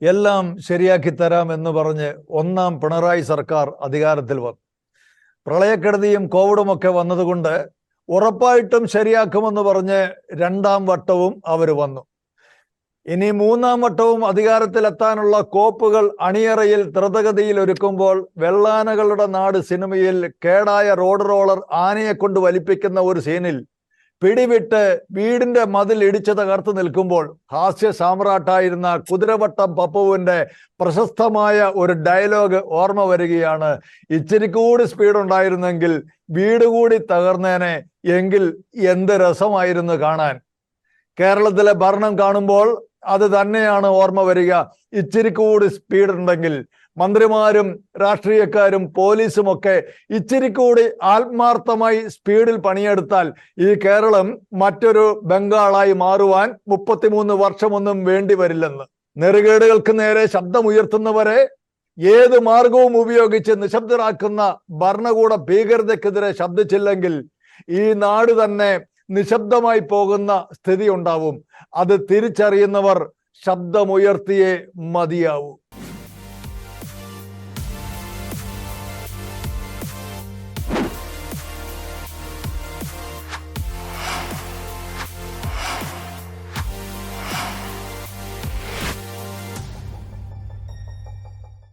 എല്ലാം ശരിയാക്കി തരാം എന്ന് പറഞ്ഞ് ഒന്നാം പിണറായി സർക്കാർ അധികാരത്തിൽ വന്നു. പ്രളയക്കെടുതിയും കോവിഡും ഒക്കെ വന്നതുകൊണ്ട് ഉറപ്പായിട്ടും ശരിയാക്കുമെന്ന് പറഞ്ഞ് രണ്ടാം വട്ടവും അവർ വന്നു. ഇനി മൂന്നാം വട്ടവും അധികാരത്തിലെത്താനുള്ള കോപ്പുകൾ അണിയറയിൽ ദ്രുതഗതിയിൽ ഒരുക്കുമ്പോൾ വെള്ളാനകളുടെ നാട് സിനിമയിൽ കേടായ റോഡ് റോളർ ആനയെ കൊണ്ട് വലിപ്പിക്കുന്ന ഒരു സീനിൽ പിടിവിട്ട് വീടിന്റെ മതിൽ ഇടിച്ചു തകർത്ത് നിൽക്കുമ്പോൾ ഹാസ്യ സാമ്രാട്ടായിരുന്ന കുതിരവട്ടം പപ്പുവിന്റെ പ്രശസ്തമായ ഒരു ഡയലോഗ് ഓർമ്മ വരികയാണ്. ഇച്ചിരി കൂടി സ്പീഡ് ഉണ്ടായിരുന്നെങ്കിൽ വീട് കൂടി തകർന്നേനെ, എങ്കിൽ എന്ത് രസമായിരുന്നു കാണാൻ. കേരളത്തിലെ ഭരണം കാണുമ്പോൾ അത് തന്നെയാണ് ഓർമ്മ വരിക. ഇച്ചിരി കൂടി സ്പീഡ് ഉണ്ടെങ്കിൽ മന്ത്രിമാരും രാഷ്ട്രീയക്കാരും പോലീസും ഒക്കെ ഇച്ചിരി കൂടി ആത്മാർത്ഥമായി സ്പീഡിൽ പണിയെടുത്താൽ ഈ കേരളം മറ്റൊരു ബംഗാളായി മാറുവാൻ 33 വർഷമൊന്നും വേണ്ടി വരില്ലെന്ന്. നെറുകേടുകൾക്ക് നേരെ ശബ്ദമുയർത്തുന്നവരെ ഏത് മാർഗവും ഉപയോഗിച്ച് നിശബ്ദരാക്കുന്ന ഭരണകൂട ഭീകരതയ്ക്കെതിരെ ശബ്ദിച്ചില്ലെങ്കിൽ ഈ നാട് തന്നെ നിശബ്ദമായി പോകുന്ന സ്ഥിതി ഉണ്ടാവും. അത് തിരിച്ചറിയുന്നവർ ശബ്ദമുയർത്തിയേ മതിയാവൂ.